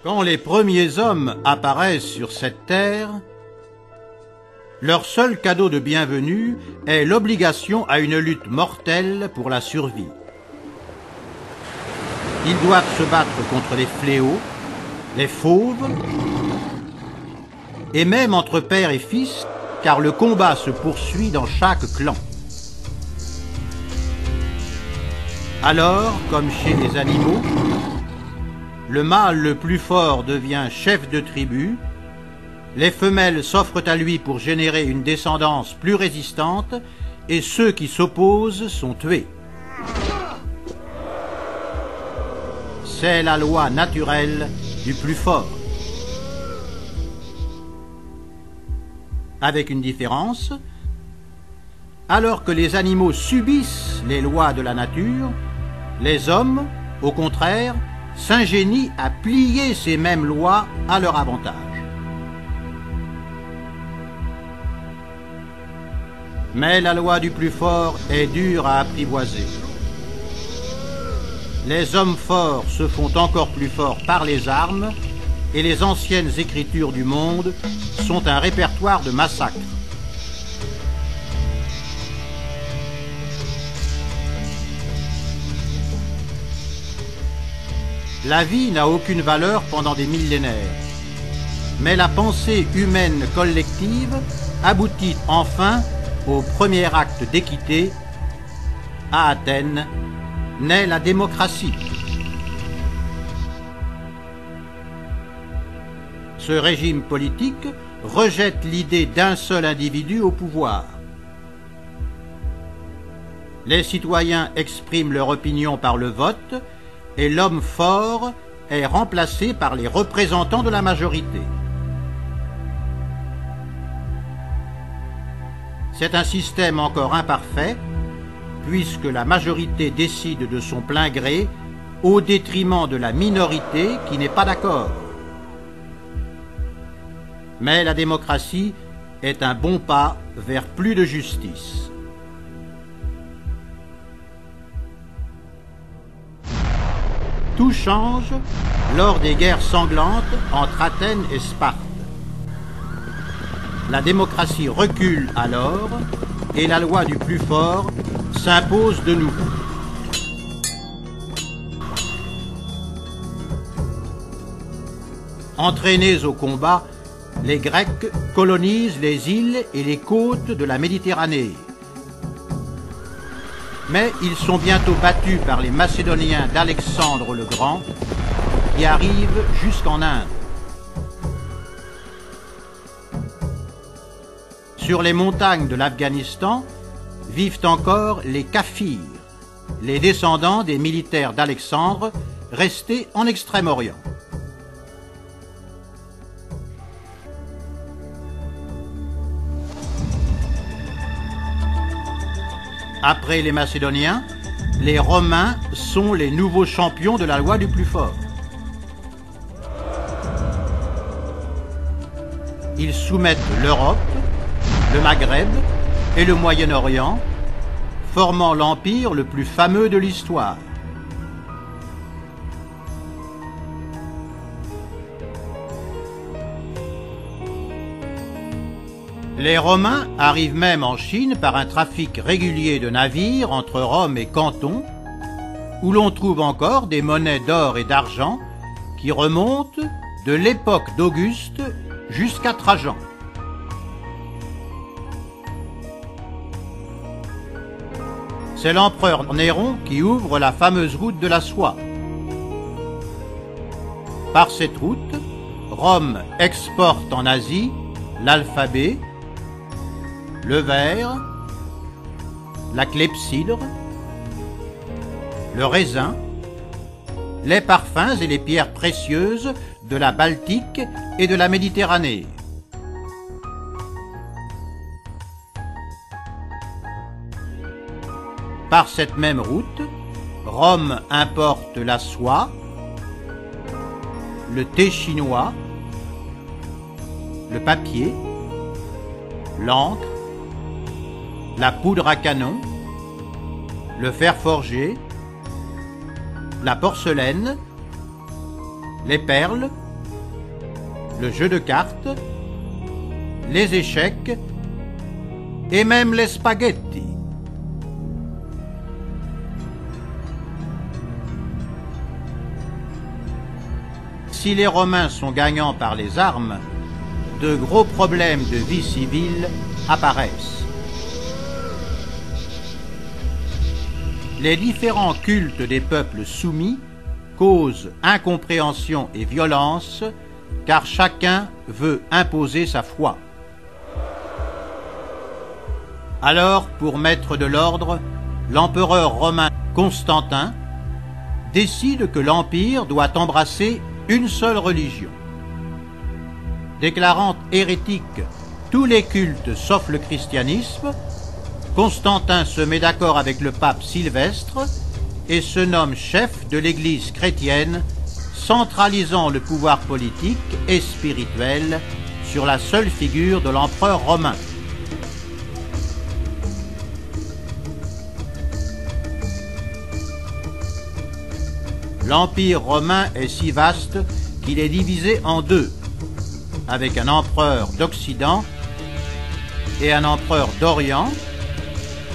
Quand les premiers hommes apparaissent sur cette terre, leur seul cadeau de bienvenue est l'obligation à une lutte mortelle pour la survie. Ils doivent se battre contre les fléaux, les fauves, et même entre père et fils, car le combat se poursuit dans chaque clan. Alors, comme chez les animaux, le mâle le plus fort devient chef de tribu, les femelles s'offrent à lui pour générer une descendance plus résistante, et ceux qui s'opposent sont tués. C'est la loi naturelle du plus fort. Avec une différence, alors que les animaux subissent les lois de la nature, les hommes, au contraire, s'ingénient à plier ces mêmes lois à leur avantage. Mais la loi du plus fort est dure à apprivoiser. Les hommes forts se font encore plus forts par les armes, et les anciennes écritures du monde sont un répertoire de massacres. La vie n'a aucune valeur pendant des millénaires, mais la pensée humaine collective aboutit enfin au premier acte d'équité. À Athènes naît la démocratie. Ce régime politique rejette l'idée d'un seul individu au pouvoir. Les citoyens expriment leur opinion par le vote, et l'homme fort est remplacé par les représentants de la majorité. C'est un système encore imparfait, puisque la majorité décide de son plein gré au détriment de la minorité qui n'est pas d'accord. Mais la démocratie est un bon pas vers plus de justice. Tout change lors des guerres sanglantes entre Athènes et Sparte. La démocratie recule alors et la loi du plus fort s'impose de nouveau. Entraînés au combat, les Grecs colonisent les îles et les côtes de la Méditerranée. Mais ils sont bientôt battus par les Macédoniens d'Alexandre le Grand, qui arrivent jusqu'en Inde. Sur les montagnes de l'Afghanistan vivent encore les Kafirs, les descendants des militaires d'Alexandre restés en Extrême-Orient. Après les Macédoniens, les Romains sont les nouveaux champions de la loi du plus fort. Ils soumettent l'Europe, le Maghreb et le Moyen-Orient, formant l'empire le plus fameux de l'histoire. Les Romains arrivent même en Chine par un trafic régulier de navires entre Rome et Canton, où l'on trouve encore des monnaies d'or et d'argent qui remontent de l'époque d'Auguste jusqu'à Trajan. C'est l'empereur Néron qui ouvre la fameuse route de la soie. Par cette route, Rome exporte en Asie l'alphabet, le verre, la clepsydre, le raisin, les parfums et les pierres précieuses de la Baltique et de la Méditerranée. Par cette même route, Rome importe la soie, le thé chinois, le papier, l'encre, la poudre à canon, le fer forgé, la porcelaine, les perles, le jeu de cartes, les échecs et même les spaghettis. Si les Romains sont gagnants par les armes, de gros problèmes de vie civile apparaissent. Les différents cultes des peuples soumis causent incompréhension et violence, car chacun veut imposer sa foi. Alors, pour mettre de l'ordre, l'empereur romain Constantin décide que l'empire doit embrasser une seule religion. Déclarant hérétiques tous les cultes sauf le christianisme, Constantin se met d'accord avec le pape Sylvestre et se nomme chef de l'Église chrétienne, centralisant le pouvoir politique et spirituel sur la seule figure de l'empereur romain. L'Empire romain est si vaste qu'il est divisé en deux, avec un empereur d'Occident et un empereur d'Orient,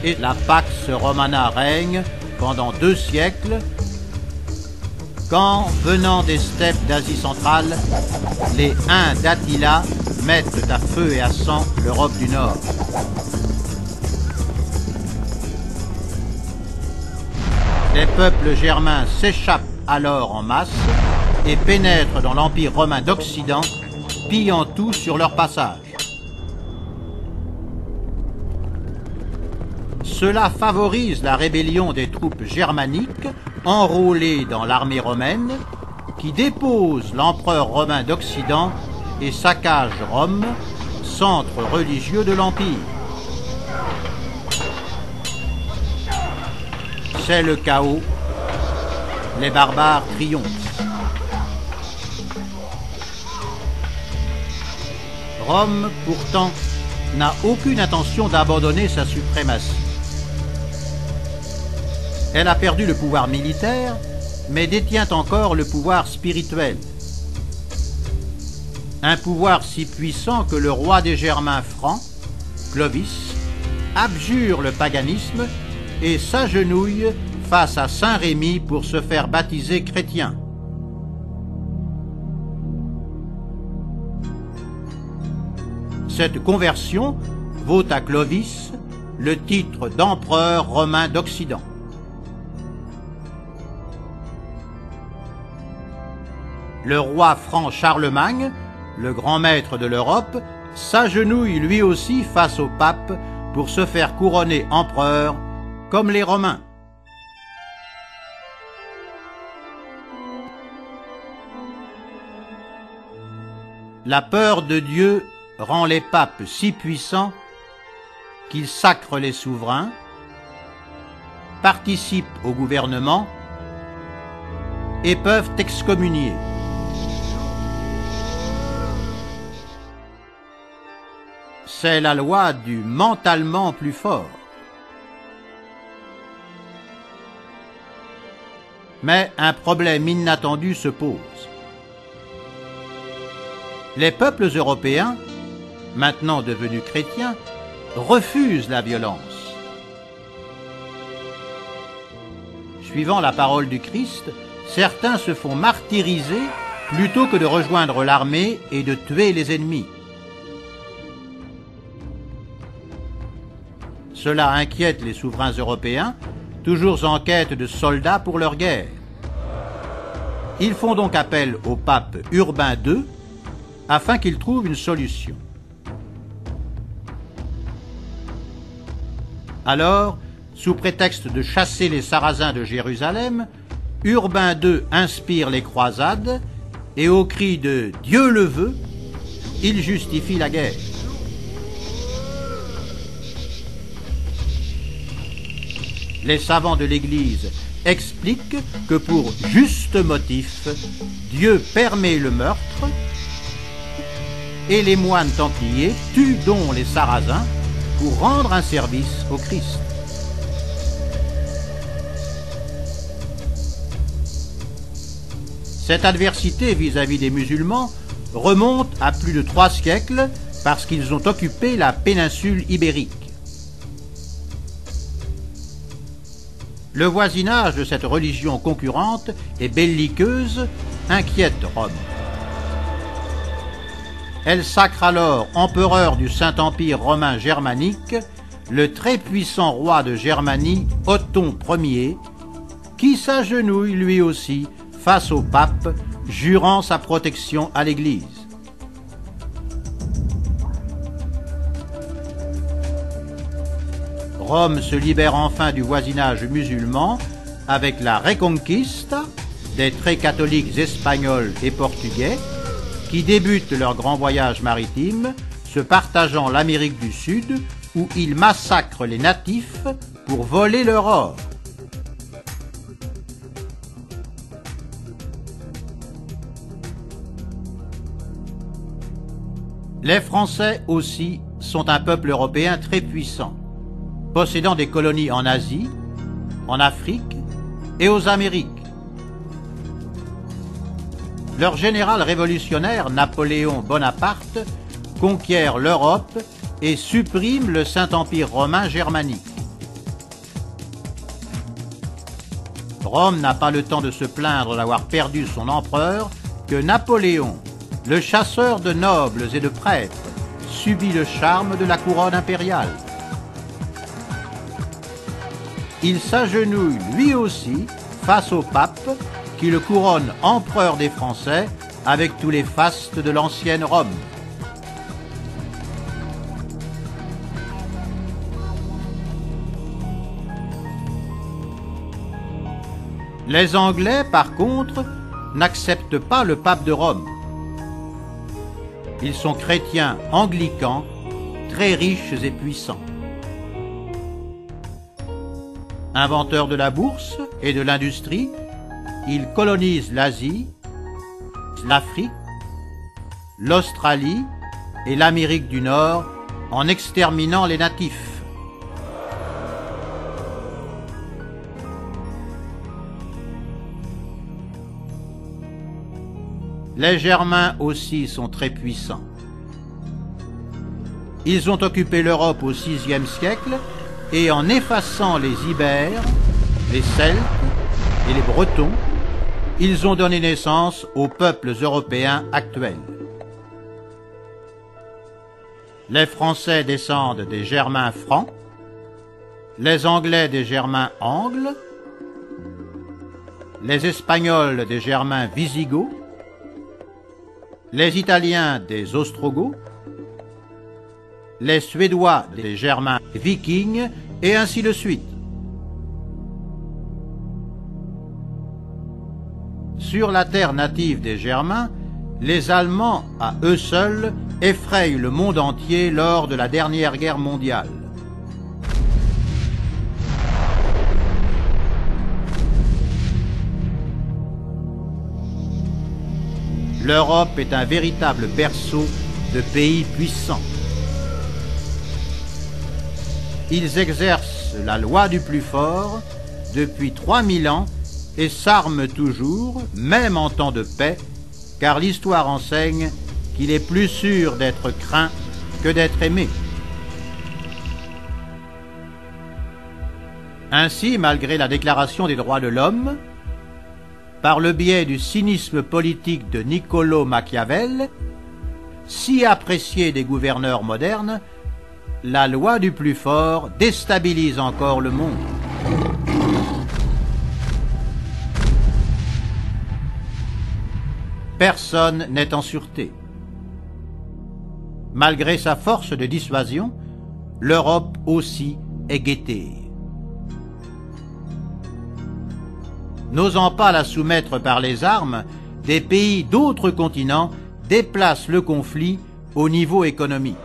et la Pax Romana règne pendant 2 siècles, quand, venant des steppes d'Asie centrale, les Huns d'Attila mettent à feu et à sang l'Europe du Nord. Les peuples germains s'échappent alors en masse et pénètrent dans l'Empire romain d'Occident, pillant tout sur leur passage. Cela favorise la rébellion des troupes germaniques enrôlées dans l'armée romaine, qui dépose l'empereur romain d'Occident et saccage Rome, centre religieux de l'Empire. C'est le chaos. Les barbares triomphent. Rome, pourtant, n'a aucune intention d'abandonner sa suprématie. Elle a perdu le pouvoir militaire, mais détient encore le pouvoir spirituel. Un pouvoir si puissant que le roi des Germains francs, Clovis, abjure le paganisme et s'agenouille face à Saint Rémy pour se faire baptiser chrétien. Cette conversion vaut à Clovis le titre d'empereur romain d'Occident. Le roi franc Charlemagne, le grand maître de l'Europe, s'agenouille lui aussi face au pape pour se faire couronner empereur comme les Romains. La peur de Dieu rend les papes si puissants qu'ils sacrent les souverains, participent au gouvernement et peuvent excommunier. C'est la loi du mentalement plus fort. Mais un problème inattendu se pose. Les peuples européens, maintenant devenus chrétiens, refusent la violence. Suivant la parole du Christ, certains se font martyriser plutôt que de rejoindre l'armée et de tuer les ennemis. Cela inquiète les souverains européens, toujours en quête de soldats pour leur guerre. Ils font donc appel au pape Urbain II afin qu'il trouve une solution. Alors, sous prétexte de chasser les Sarrasins de Jérusalem, Urbain II inspire les croisades et au cri de « Dieu le veut », il justifie la guerre. Les savants de l'Église expliquent que pour juste motif, Dieu permet le meurtre et les moines templiers tuent donc les Sarrasins pour rendre un service au Christ. Cette adversité vis-à-vis des musulmans remonte à plus de 3 siècles parce qu'ils ont occupé la péninsule ibérique. Le voisinage de cette religion concurrente et belliqueuse inquiète Rome. Elle sacre alors empereur du Saint-Empire romain germanique le très puissant roi de Germanie, Othon Ier, qui s'agenouille lui aussi face au pape, jurant sa protection à l'Église. Rome se libère enfin du voisinage musulman avec la Reconquista des très catholiques espagnols et portugais qui débutent leur grand voyage maritime, se partageant l'Amérique du Sud où ils massacrent les natifs pour voler leur or. Les Français aussi sont un peuple européen très puissant, possédant des colonies en Asie, en Afrique et aux Amériques. Leur général révolutionnaire Napoléon Bonaparte conquiert l'Europe et supprime le Saint-Empire romain germanique. Rome n'a pas le temps de se plaindre d'avoir perdu son empereur que Napoléon, le chasseur de nobles et de prêtres, subit le charme de la couronne impériale. Il s'agenouille lui aussi face au pape qui le couronne empereur des Français avec tous les fastes de l'ancienne Rome. Les Anglais, par contre, n'acceptent pas le pape de Rome. Ils sont chrétiens anglicans, très riches et puissants. Inventeurs de la bourse et de l'industrie, ils colonisent l'Asie, l'Afrique, l'Australie et l'Amérique du Nord en exterminant les natifs. Les Germains aussi sont très puissants. Ils ont occupé l'Europe au VIe siècle et en effaçant les Ibères, les Celtes et les Bretons, ils ont donné naissance aux peuples européens actuels. Les Français descendent des Germains francs, les Anglais des Germains angles, les Espagnols des Germains visigoths, les Italiens des Ostrogoths, les Suédois des Germains vikings, et ainsi de suite. Sur la terre native des Germains, les Allemands, à eux seuls, effrayent le monde entier lors de la dernière guerre mondiale. L'Europe est un véritable berceau de pays puissants. Ils exercent la loi du plus fort depuis 3000 ans et s'arment toujours, même en temps de paix, car l'histoire enseigne qu'il est plus sûr d'être craint que d'être aimé. Ainsi, malgré la Déclaration des droits de l'homme, par le biais du cynisme politique de Niccolò Machiavel, si apprécié des gouverneurs modernes, la loi du plus fort déstabilise encore le monde. Personne n'est en sûreté. Malgré sa force de dissuasion, l'Europe aussi est guettée. N'osant pas la soumettre par les armes, des pays d'autres continents déplacent le conflit au niveau économique.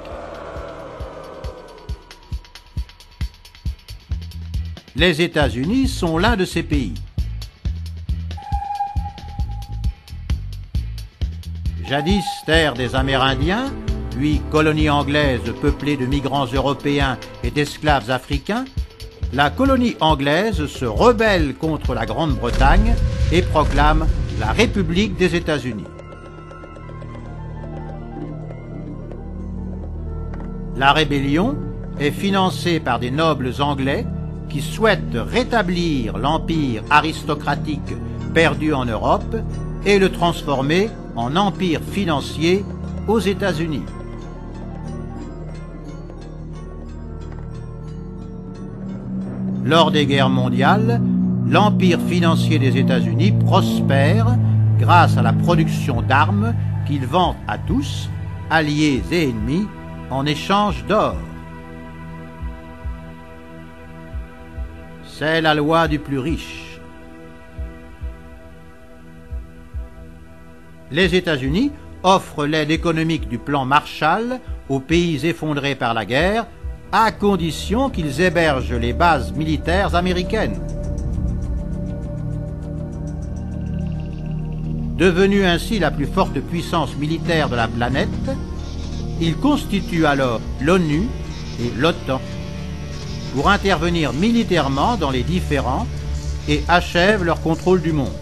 Les États-Unis sont l'un de ces pays. Jadis terre des Amérindiens, puis colonie anglaise peuplée de migrants européens et d'esclaves africains, la colonie anglaise se rebelle contre la Grande-Bretagne et proclame la République des États-Unis. La rébellion est financée par des nobles anglais qui souhaitent rétablir l'empire aristocratique perdu en Europe et le transformer en empire financier aux États-Unis. Lors des guerres mondiales, l'empire financier des États-Unis prospère grâce à la production d'armes qu'ils vendent à tous, alliés et ennemis, en échange d'or. C'est la loi du plus riche. Les États-Unis offrent l'aide économique du plan Marshall aux pays effondrés par la guerre, à condition qu'ils hébergent les bases militaires américaines. Devenu ainsi la plus forte puissance militaire de la planète, il constitue alors l'ONU et l'OTAN pour intervenir militairement dans les différends et achève leur contrôle du monde.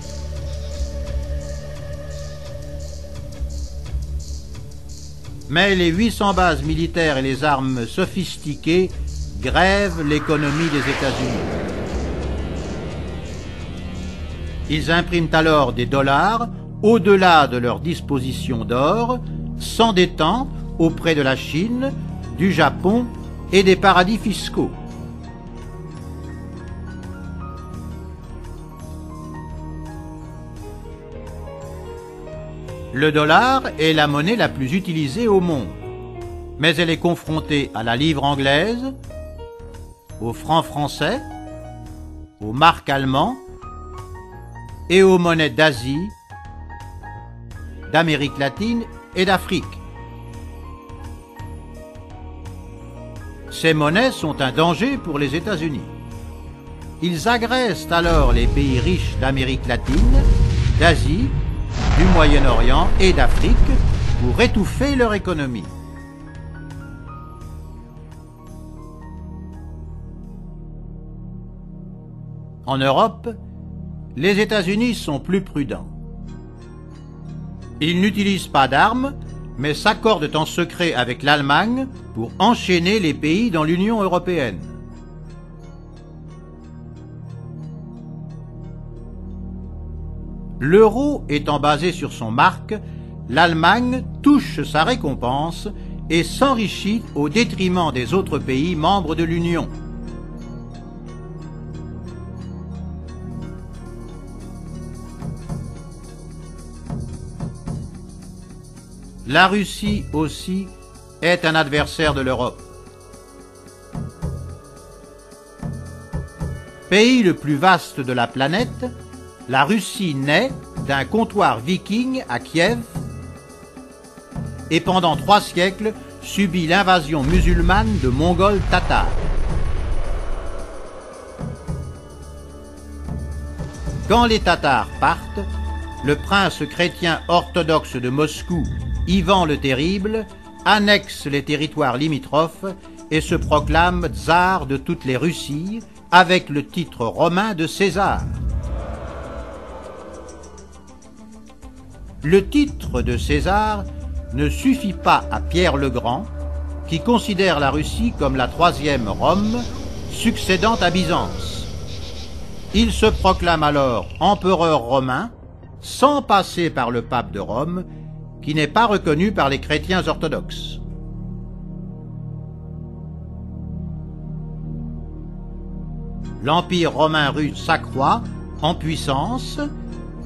Mais les 800 bases militaires et les armes sophistiquées grèvent l'économie des États-Unis. Ils impriment alors des dollars au-delà de leur disposition d'or, s'endettant auprès de la Chine, du Japon et des paradis fiscaux. Le dollar est la monnaie la plus utilisée au monde, mais elle est confrontée à la livre anglaise, au franc français, aux marques allemands et aux monnaies d'Asie, d'Amérique latine et d'Afrique. Ces monnaies sont un danger pour les États-Unis. Ils agressent alors les pays riches d'Amérique latine, d'Asie, du Moyen-Orient et d'Afrique pour étouffer leur économie. En Europe, les États-Unis sont plus prudents. Ils n'utilisent pas d'armes, mais s'accordent en secret avec l'Allemagne pour enchaîner les pays dans l'Union européenne. L'euro étant basé sur son marque, l'Allemagne touche sa récompense et s'enrichit au détriment des autres pays membres de l'Union. La Russie aussi est un adversaire de l'Europe. Pays le plus vaste de la planète, la Russie naît d'un comptoir viking à Kiev et pendant 3 siècles subit l'invasion musulmane de Mongols tatars. Quand les Tatars partent, le prince chrétien orthodoxe de Moscou, Ivan le Terrible, annexe les territoires limitrophes et se proclame tsar de toutes les Russies avec le titre romain de César. Le titre de César ne suffit pas à Pierre le Grand, qui considère la Russie comme la 3e Rome, succédant à Byzance. Il se proclame alors empereur romain, sans passer par le pape de Rome, qui n'est pas reconnu par les chrétiens orthodoxes. L'Empire romain russe s'accroît en puissance,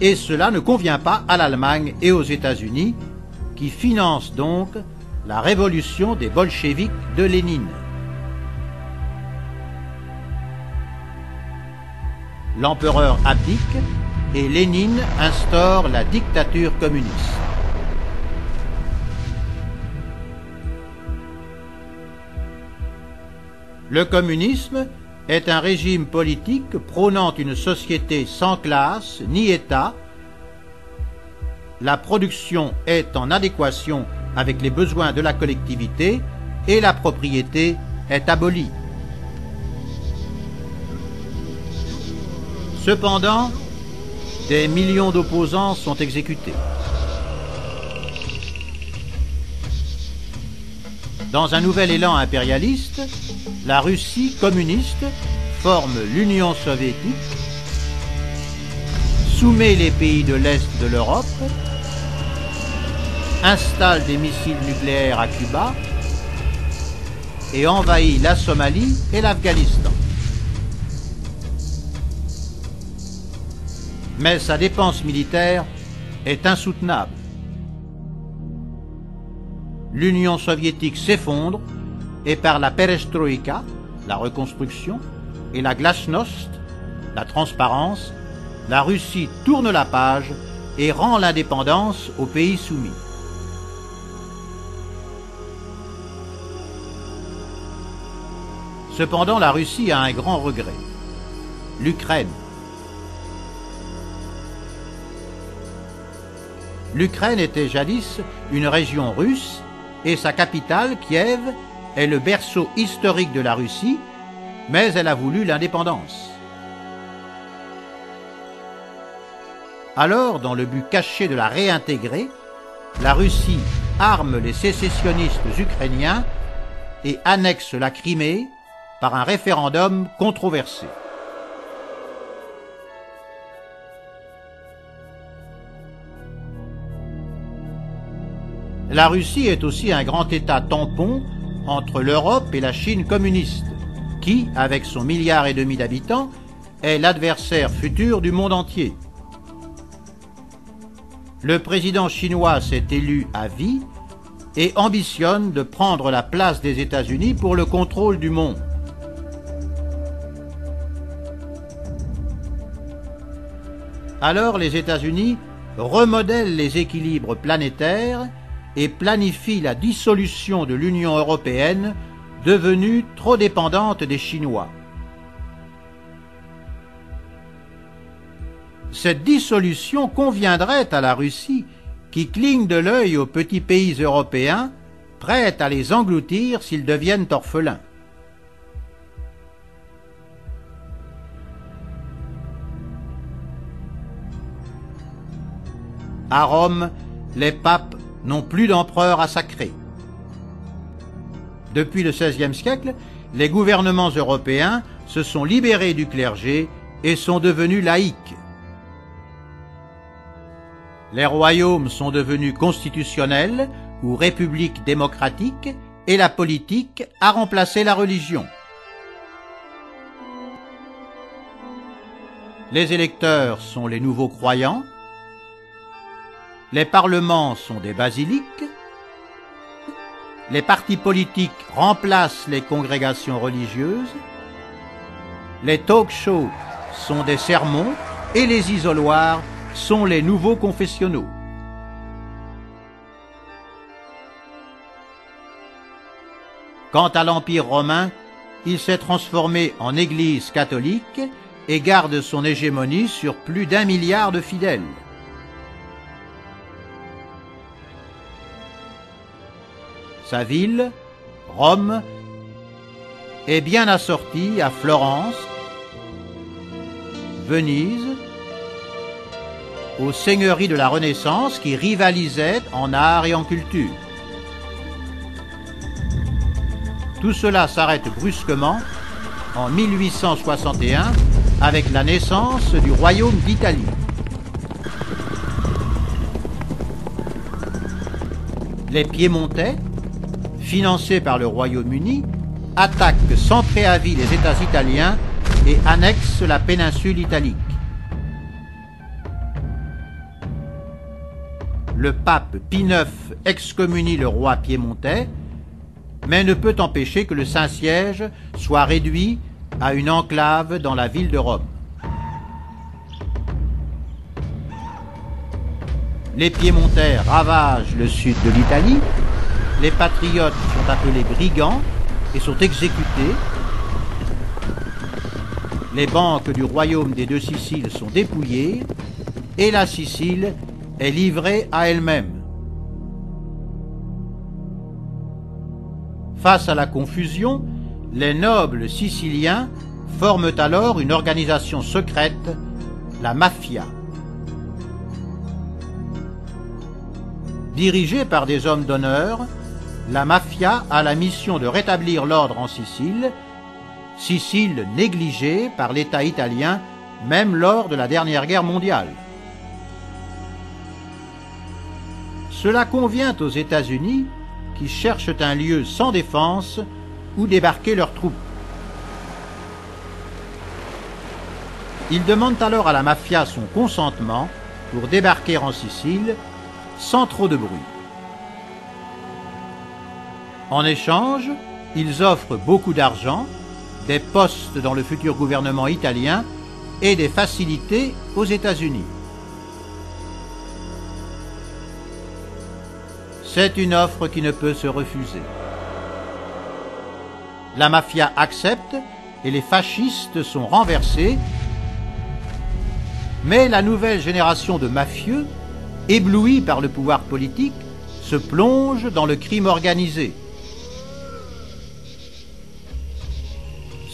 et cela ne convient pas à l'Allemagne et aux États-Unis, qui financent donc la révolution des bolcheviks de Lénine. L'empereur abdique et Lénine instaure la dictature communiste. Le communisme est un régime politique prônant une société sans classe ni État. La production est en adéquation avec les besoins de la collectivité et la propriété est abolie. Cependant, des millions d'opposants sont exécutés. Dans un nouvel élan impérialiste, la Russie communiste forme l'Union soviétique, soumet les pays de l'Est de l'Europe, installe des missiles nucléaires à Cuba et envahit la Somalie et l'Afghanistan. Mais sa dépense militaire est insoutenable. L'Union soviétique s'effondre et par la perestroïka, la reconstruction, et la glasnost, la transparence, la Russie tourne la page et rend l'indépendance aux pays soumis. Cependant, la Russie a un grand regret, l'Ukraine. L'Ukraine était jadis une région russe et sa capitale, Kiev, est le berceau historique de la Russie, mais elle a voulu l'indépendance. Alors, dans le but caché de la réintégrer, la Russie arme les sécessionnistes ukrainiens et annexe la Crimée par un référendum controversé. La Russie est aussi un grand État tampon entre l'Europe et la Chine communiste, qui, avec son 1,5 milliard d'habitants, est l'adversaire futur du monde entier. Le président chinois s'est élu à vie et ambitionne de prendre la place des États-Unis pour le contrôle du monde. Alors les États-Unis remodèlent les équilibres planétaires et planifient la dissolution de l'Union européenne, devenue trop dépendante des Chinois. Cette dissolution conviendrait à la Russie, qui cligne de l'œil aux petits pays européens, prête à les engloutir s'ils deviennent orphelins. À Rome, les papes n'ont plus d'empereur à sacrer. Depuis le XVIe siècle, les gouvernements européens se sont libérés du clergé et sont devenus laïques. Les royaumes sont devenus constitutionnels ou républiques démocratiques et la politique a remplacé la religion. Les électeurs sont les nouveaux croyants. Les parlements sont des basiliques. Les partis politiques remplacent les congrégations religieuses. Les talk-shows sont des sermons et les isoloirs sont les nouveaux confessionnaux. Quant à l'Empire romain, il s'est transformé en Église catholique et garde son hégémonie sur plus d'1 milliard de fidèles. Sa ville, Rome, est bien assortie à Florence, Venise, aux seigneuries de la Renaissance qui rivalisaient en art et en culture. Tout cela s'arrête brusquement en 1861 avec la naissance du Royaume d'Italie. Les Piémontais, financés par le Royaume-Uni, attaquent sans préavis les États italiens et annexent la péninsule italique. Le pape Pie IX excommunie le roi piémontais, mais ne peut empêcher que le Saint-Siège soit réduit à une enclave dans la ville de Rome. Les Piémontais ravagent le sud de l'Italie, les patriotes sont appelés brigands et sont exécutés, les banques du royaume des deux Siciles sont dépouillées et la Sicile est livrée à elle-même. Face à la confusion, les nobles siciliens forment alors une organisation secrète, la mafia. Dirigée par des hommes d'honneur, la mafia a la mission de rétablir l'ordre en Sicile, Sicile négligée par l'État italien même lors de la dernière guerre mondiale. Cela convient aux États-Unis qui cherchent un lieu sans défense où débarquer leurs troupes. Ils demandent alors à la mafia son consentement pour débarquer en Sicile sans trop de bruit. En échange, ils offrent beaucoup d'argent, des postes dans le futur gouvernement italien et des facilités aux États-Unis. C'est une offre qui ne peut se refuser. La mafia accepte et les fascistes sont renversés, mais la nouvelle génération de mafieux, éblouis par le pouvoir politique, se plonge dans le crime organisé.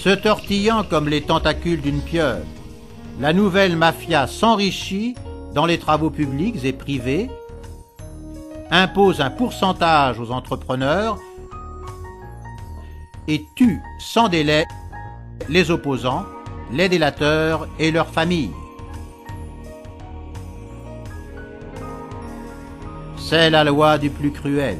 Se tortillant comme les tentacules d'une pieuvre, la nouvelle mafia s'enrichit dans les travaux publics et privés, impose un pourcentage aux entrepreneurs et tue sans délai les opposants, les délateurs et leurs familles. C'est la loi du plus cruel.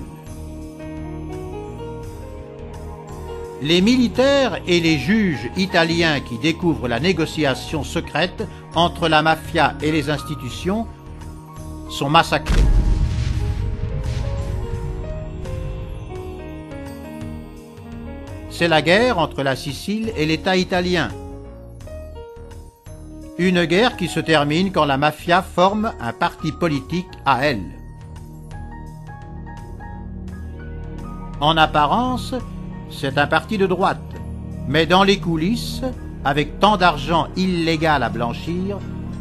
Les militaires et les juges italiens qui découvrent la négociation secrète entre la mafia et les institutions sont massacrés. C'est la guerre entre la Sicile et l'État italien. Une guerre qui se termine quand la mafia forme un parti politique à elle. En apparence, c'est un parti de droite, mais dans les coulisses, avec tant d'argent illégal à blanchir,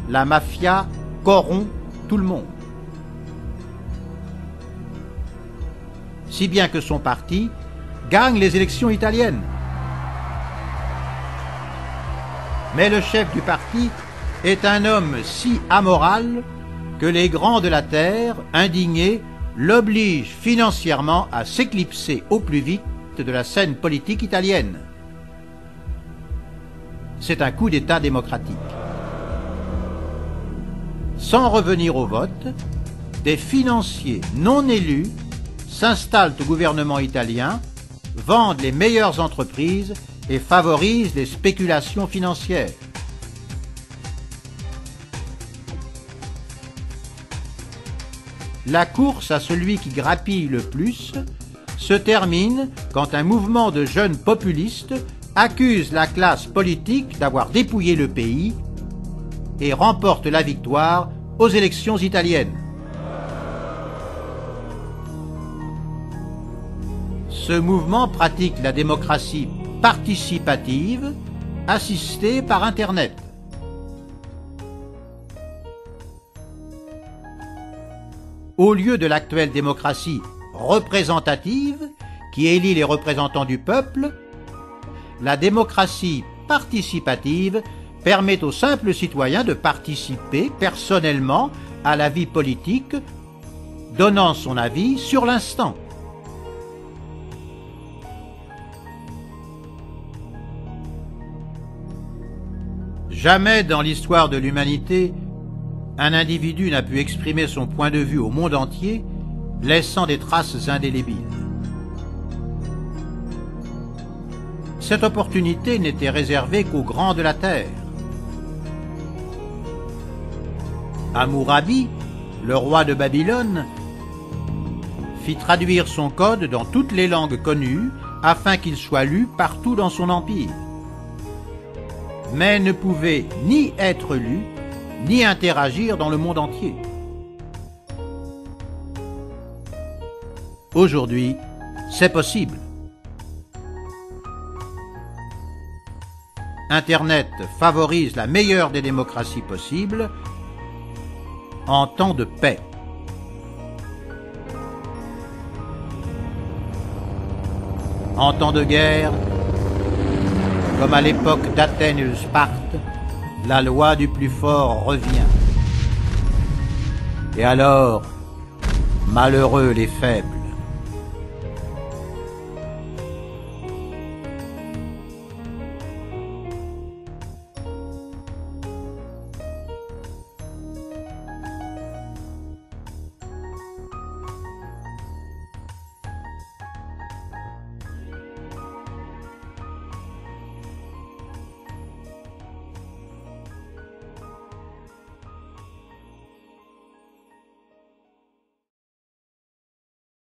la mafia corrompt tout le monde. Si bien que son parti gagne les élections italiennes. Mais le chef du parti est un homme si amoral que les grands de la terre, indignés, l'obligent financièrement à s'éclipser au plus vite de la scène politique italienne. C'est un coup d'État démocratique. Sans revenir au vote, des financiers non élus s'installent au gouvernement italien, vendent les meilleures entreprises et favorisent les spéculations financières. La course à celui qui grappille le plus se termine quand un mouvement de jeunes populistes accuse la classe politique d'avoir dépouillé le pays et remporte la victoire aux élections italiennes. Ce mouvement pratique la démocratie participative assistée par Internet. Au lieu de l'actuelle démocratie représentative qui élit les représentants du peuple, la démocratie participative permet aux simples citoyens de participer personnellement à la vie politique, donnant son avis sur l'instant. Jamais dans l'histoire de l'humanité, un individu n'a pu exprimer son point de vue au monde entier, laissant des traces indélébiles. Cette opportunité n'était réservée qu'aux grands de la terre. Hammurabi, le roi de Babylone, fit traduire son code dans toutes les langues connues afin qu'il soit lu partout dans son empire, mais ne pouvait ni être lu, ni interagir dans le monde entier. Aujourd'hui, c'est possible. Internet favorise la meilleure des démocraties possibles en temps de paix. En temps de guerre, comme à l'époque d'Athènes et de Sparte, la loi du plus fort revient. Et alors, malheureux les faibles.